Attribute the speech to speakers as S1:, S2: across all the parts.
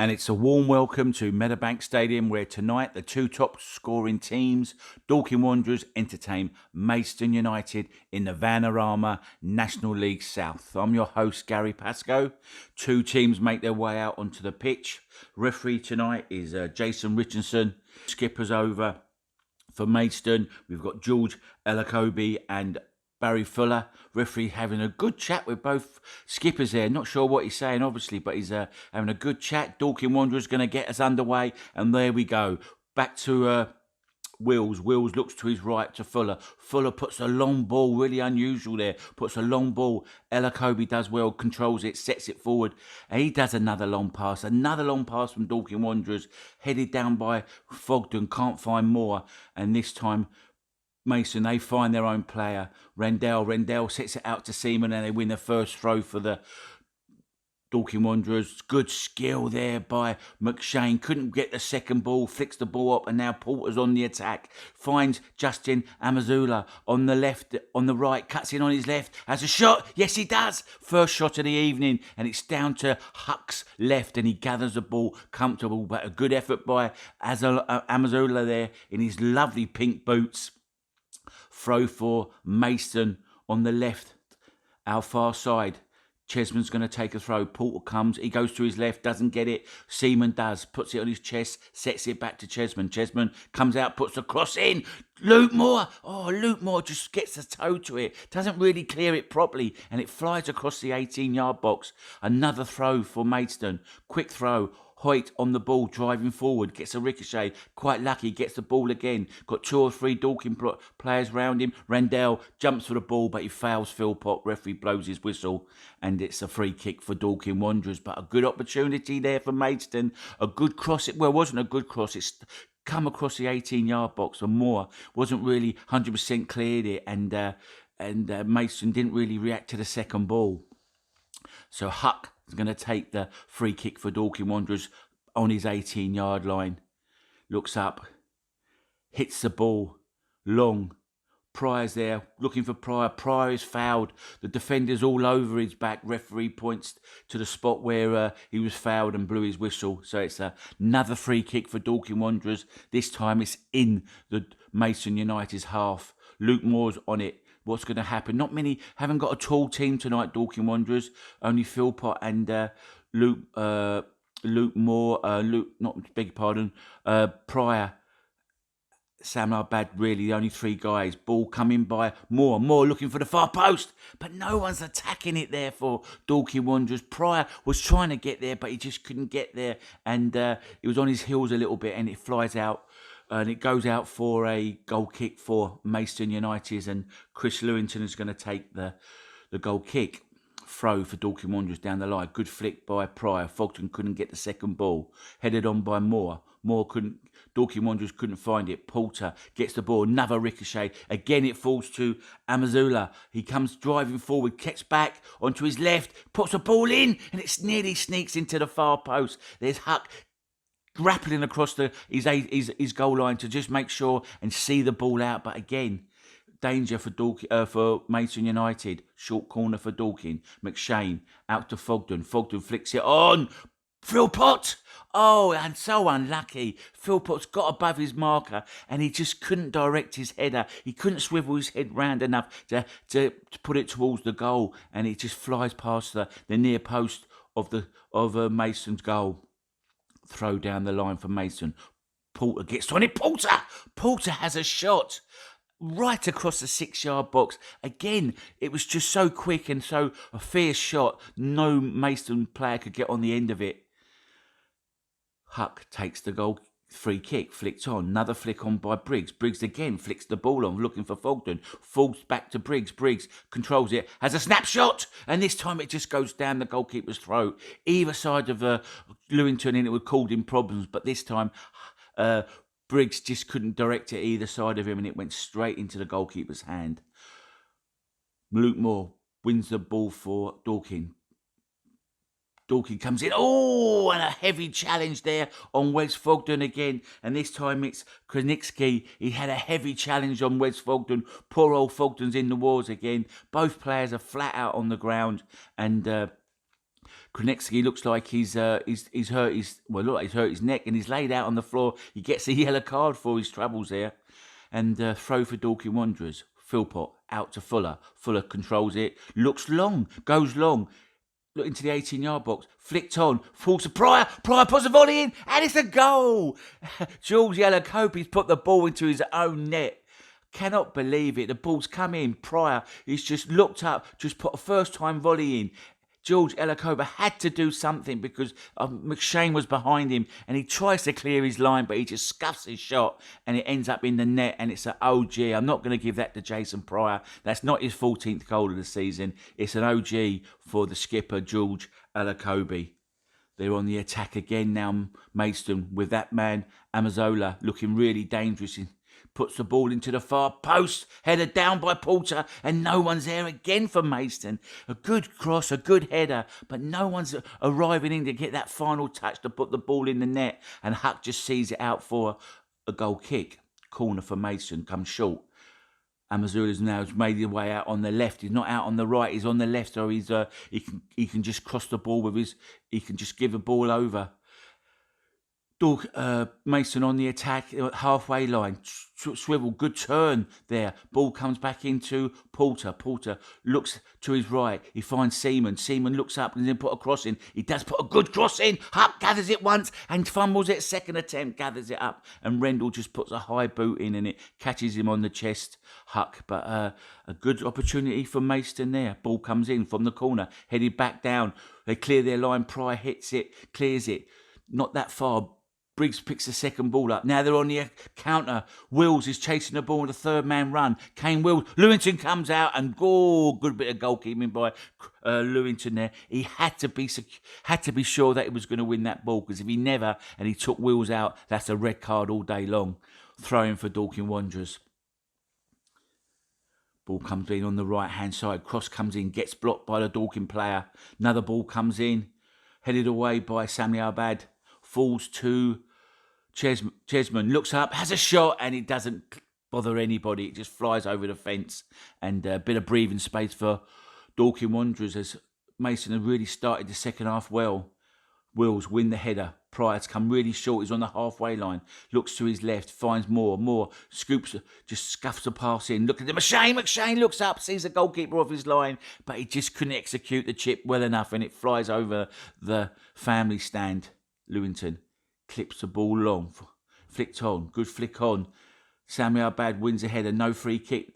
S1: And it's a warm welcome to Meadowbank Stadium, where tonight the two top scoring teams, Dorking Wanderers, entertain Maidstone United in the Vanarama National League South. I'm your host, Gary Pascoe. Two teams make their way out onto the pitch. Referee tonight is Jason Richardson. Skippers over for Maidstone, we've got George Elakobi and Barry Fuller. Referee having a good chat with both skippers there. Not sure what he's saying, obviously, but he's having a good chat. Dorking Wanderers going to get us underway, and there we go. Back to Wills. Wills looks to his right to Fuller. Fuller puts a long ball, really unusual there. Puts a long ball. Elakobi does well, controls it, sets it forward. And he does another long pass. Another long pass from Dorking Wanderers. Headed down by Fogden. Can't find more. And this time, Maidstone, they find their own player. Rendell sets it out to Seaman, and they win the first throw for the Dorking Wanderers. Good skill there by McShane. Couldn't get the second ball, flicks the ball up, and now Porter's on the attack. Finds Justin Amazula on the left, on the right, cuts in on his left, has a shot. Yes, he does. First shot of the evening, and it's down to Huck's left, and he gathers the ball comfortable, but a good effort by Amazula there in his lovely pink boots. Throw for Maidstone on the left, our far side. Chesman's going to take a throw. Porter comes. He goes to his left, doesn't get it. Seaman does. Puts it on his chest, sets it back to Chesman. Chesman comes out, puts the cross in. Luke Moore. Oh, Luke Moore just gets a toe to it. Doesn't really clear it properly, and it flies across the 18-yard box. Another throw for Maidstone. Quick throw. Hoyt on the ball, driving forward, gets a ricochet, quite lucky, gets the ball again. Got two or three Dorking players round him. Rendell jumps for the ball, but he fails Philpott. Referee blows his whistle, and it's a free kick for Dorking Wanderers. But a good opportunity there for Maidstone. A good cross. It wasn't a good cross. It's come across the 18-yard box, and Moore wasn't really 100% cleared it, and Maidstone didn't really react to the second ball. So Huck is going to take the free kick for Dorking Wanderers on his 18-yard line. Looks up, hits the ball, long. Pryor's there, looking for Pryor. Pryor is fouled. The defender's all over his back. Referee points to the spot where he was fouled and blew his whistle. So it's another free kick for Dorking Wanderers. This time it's in the Maidstone United's half. Luke Moore's on it. What's going to happen? Not many, haven't got a tall team tonight, Dorking Wanderers. Only Philpott and Luke Moore, Pryor, Sam Arbad, really the only three guys. Ball coming by Moore. Moore looking for the far post, but no one's attacking it there for Dorking Wanderers. Pryor was trying to get there, but he just couldn't get there, and he was on his heels a little bit, and it flies out. And it goes out for a goal kick for Maidstone United, and Chris Lewington is going to take the goal kick. Throw for Dorking Wanderers down the line. Good flick by Pryor. Fogden couldn't get the second ball. Headed on by Moore. Dorking Wanderers couldn't find it. Porter gets the ball. Another ricochet. Again, it falls to Amazula. He comes driving forward, kicks back onto his left, puts the ball in, and it nearly sneaks into the far post. There's Huck grappling across his goal line to just make sure and see the ball out, but again, danger for Maidstone United. Short corner for Dorking. McShane out to Fogden. Fogden flicks it on. Philpott! Oh, and so unlucky. Philpott's got above his marker, and he just couldn't direct his header. He couldn't swivel his head round enough to put it towards the goal, and it just flies past the near post of Maidstone's goal. Throw down the line for Maidstone. Porter gets on it. Porter has a shot right across the 6-yard box. Again, it was just so quick and so a fierce shot. No Maidstone player could get on the end of it. Huck takes the goal. Free kick, flicked on. Another flick on by Briggs. Briggs again flicks the ball on, looking for Fogden. Falls back to Briggs. Briggs controls it, has a snapshot, and this time it just goes down the goalkeeper's throat. Either side of Lewington, and it would cause him problems, but this time Briggs just couldn't direct it either side of him, and it went straight into the goalkeeper's hand. Luke Moore wins the ball for Dorking. Dorking comes in. Oh, and a heavy challenge there on Wes Fogden again. And this time it's Kranicki. He had a heavy challenge on Wes Fogden. Poor old Fogden's in the wars again. Both players are flat out on the ground. And Konechski looks like he's hurt his neck, and he's laid out on the floor. He gets a yellow card for his troubles there. And throw for Dorking Wanderers. Philpott out to Fuller. Fuller controls it. Looks long. Goes long. Look into the 18-yard box. Flicked on. Falls to Pryor. Pryor puts the volley in. And it's a goal. Jules Yellowcope's put the ball into his own net. Cannot believe it. The ball's come in. Pryor, he's just looked up. Just put a first-time volley in. George Elacoba had to do something because McShane was behind him, and he tries to clear his line, but he just scuffs his shot and it ends up in the net, and it's an OG. I'm not going to give that to Jason Pryor. That's not his 14th goal of the season. It's an OG for the skipper, George Elacobe. They're on the attack again now, Maidstone, with that man, Amazola, looking really dangerous. Puts the ball into the far post, headed down by Porter, and no one's there again for Maidstone. A good cross, a good header, but no one's arriving in to get that final touch to put the ball in the net, and Huck just sees it out for a goal kick. Corner for Maidstone, comes short. Amazula's now made his way out on the left. He's not out on the right, he's on the left, so he can just cross the ball with he can just give the ball over. Maidstone on the attack, halfway line, swivel, good turn there. Ball comes back into Porter. Porter looks to his right. He finds Seaman. Seaman looks up and then put a cross in. He does put a good cross in. Huck gathers it once and fumbles it. Second attempt, gathers it up. And Rendell just puts a high boot in and it catches him on the chest, Huck. But a good opportunity for Maidstone there. Ball comes in from the corner, headed back down. They clear their line. Pryor hits it, clears it. Not that far. Briggs picks the second ball up. Now they're on the counter. Wills is chasing the ball with a third man run. Kane Wills. Lewington comes out and good bit of goalkeeping by Lewington there. He had to be sure that he was going to win that ball, because if he never and he took Wills out, that's a red card all day long. Throwing for Dorking Wanderers. Ball comes in on the right hand side. Cross comes in, gets blocked by the Dorking player. Another ball comes in, headed away by Sami Abad. Falls to Chesman, looks up, has a shot, and it doesn't bother anybody. It just flies over the fence, and a bit of breathing space for Dorking Wanderers as Maidstone have really started the second half well. Wills win the header. Pryor's come really short. He's on the halfway line. Looks to his left, finds more. Scoops, just scuffs a pass in. Look at him. McShane looks up, sees the goalkeeper off his line, but he just couldn't execute the chip well enough, and it flies over the family stand. Lewington clips the ball long, flicked on, good flick on. Sami Abad wins a header, no free kick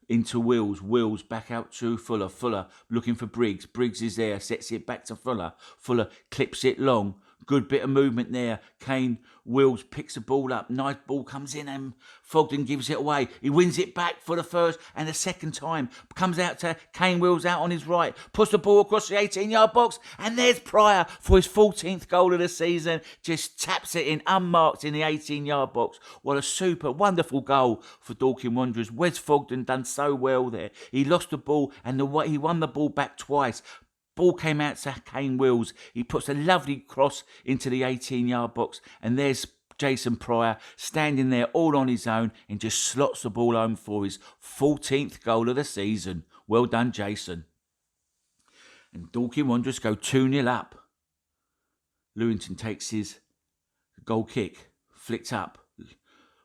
S1: into Wills. Wills back out to Fuller. Fuller looking for Briggs. Briggs is there, sets it back to Fuller. Fuller clips it long. Good bit of movement there. Kane Wills picks the ball up. Nice ball comes in and Fogden gives it away. He wins it back for the first and the second time. Comes out to Kane Wills out on his right. Puts the ball across the 18-yard box. And there's Pryor for his 14th goal of the season. Just taps it in unmarked in the 18-yard box. What a super, wonderful goal for Dorking Wanderers. Wes Fogden done so well there. He lost the ball and he won the ball back twice. Ball came out to Kane Wills. He puts a lovely cross into the 18-yard box. And there's Jason Pryor standing there all on his own and just slots the ball home for his 14th goal of the season. Well done, Jason. And Dorking Wanderers go 2-0 up. Lewington takes his goal kick. Flicked up.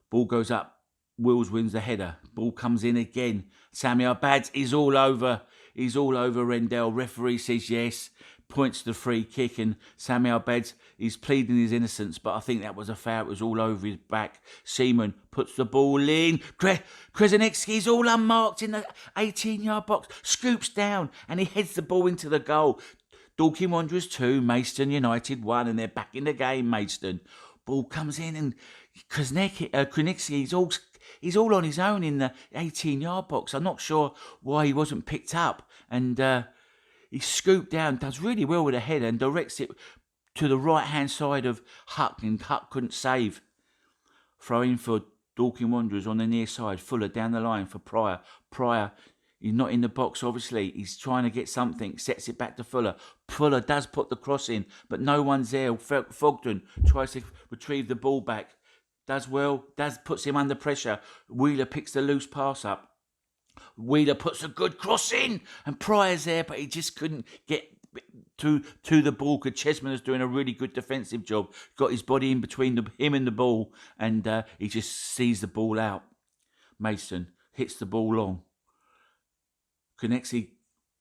S1: Ball goes up. Wills wins the header. Ball comes in again. Sami Abad is all over. He's all over Rendell. Referee says yes. Points to the free kick, and Sami Abad is pleading his innocence, but I think that was a foul. It was all over his back. Seaman puts the ball in. Krasnecki's all unmarked in the 18-yard box. Scoops down, and he heads the ball into the goal. Dorking Wanderers 2, Maidstone United 1, and they're back in the game, Maidstone. Ball comes in, and Krasnecki's he's all on his own in the 18-yard box. I'm not sure why he wasn't picked up. And he scooped down, does really well with a header and directs it to the right-hand side of Huck. And Huck couldn't save. Throw in for Dorking Wanderers on the near side. Fuller down the line for Pryor. Pryor, he's not in the box, obviously. He's trying to get something. Sets it back to Fuller. Fuller does put the cross in, but no one's there. Fogden tries to retrieve the ball back. Does well, puts him under pressure. Wheeler picks the loose pass up. Wheeler puts a good cross in, and Pryor's there, but he just couldn't get to the ball because Chesman is doing a really good defensive job. Got his body in between him and the ball, and he just sees the ball out. Maidstone hits the ball long. Connects it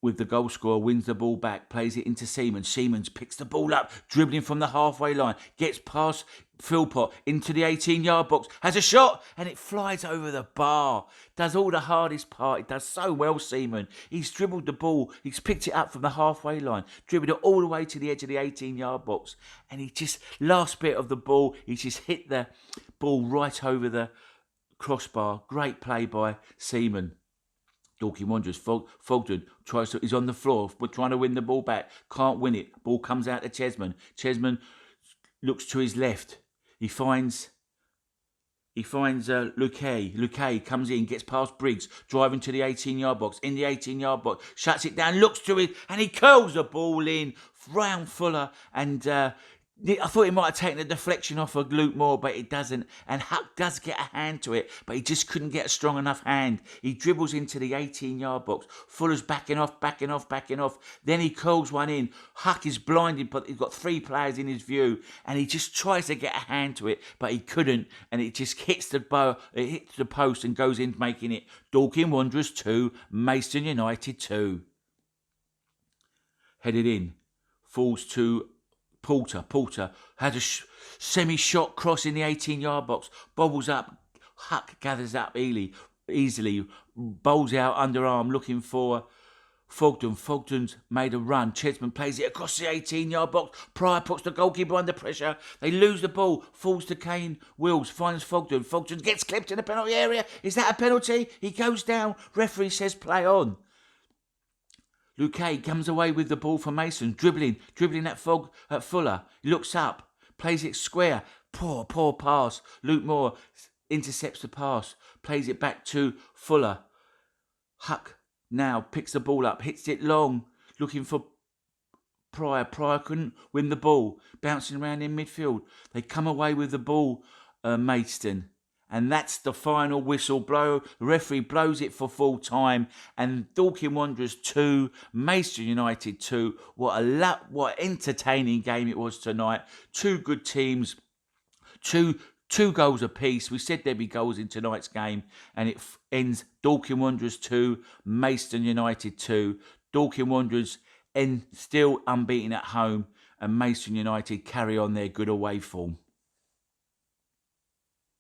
S1: with the goal scorer, wins the ball back, plays it into Seaman. Seaman picks the ball up, dribbling from the halfway line, gets past Philpott into the 18-yard box, has a shot, and it flies over the bar. Does all the hardest part. It does so well, Seaman. He's dribbled the ball, he's picked it up from the halfway line, dribbled it all the way to the edge of the 18-yard box, and he just, last bit of the ball, he just hit the ball right over the crossbar. Great play by Seaman. Dorking Wanderers, Fogden he's on the floor, but trying to win the ball back. Can't win it. Ball comes out to Chesman. Chesman looks to his left. He finds Luque. Luque comes in, gets past Briggs, driving to the 18-yard box. In the 18-yard box, shuts it down, looks to it, and he curls the ball in. Round Fuller, and I thought he might have taken the deflection off of Luke Moore, but it doesn't. And Huck does get a hand to it, but he just couldn't get a strong enough hand. He dribbles into the 18-yard box. Fuller's backing off. Then he curls one in. Huck is blinded, but he's got three players in his view, and he just tries to get a hand to it, but he couldn't, and it just hits the post and goes in, making it Dorking Wanderers 2, Maidstone United 2. Headed in, falls to Porter. Porter has a semi-shot cross in the 18-yard box. Bobbles up. Huck gathers up easily. Bowls out underarm looking for Fogden. Fogden's made a run. Chesman plays it across the 18-yard box. Pryor puts the goalkeeper under pressure. They lose the ball. Falls to Kane Wills. Finds Fogden. Fogden gets clipped in the penalty area. Is that a penalty? He goes down. Referee says play on. Luque comes away with the ball for Mason, dribbling at Fuller. He looks up, plays it square. Poor pass. Luke Moore intercepts the pass, plays it back to Fuller. Huck now picks the ball up, hits it long, looking for Pryor. Pryor couldn't win the ball, bouncing around in midfield. They come away with the ball, Maidstone. And that's the final whistle blow. The referee blows it for full time. And Dorking Wanderers 2, Maidstone United 2. What entertaining game it was tonight. Two good teams. Two goals apiece. We said there'd be goals in tonight's game. And it ends Dorking Wanderers 2, Maidstone United 2. Dorking Wanderers end still unbeaten at home. And Maidstone United carry on their good away form.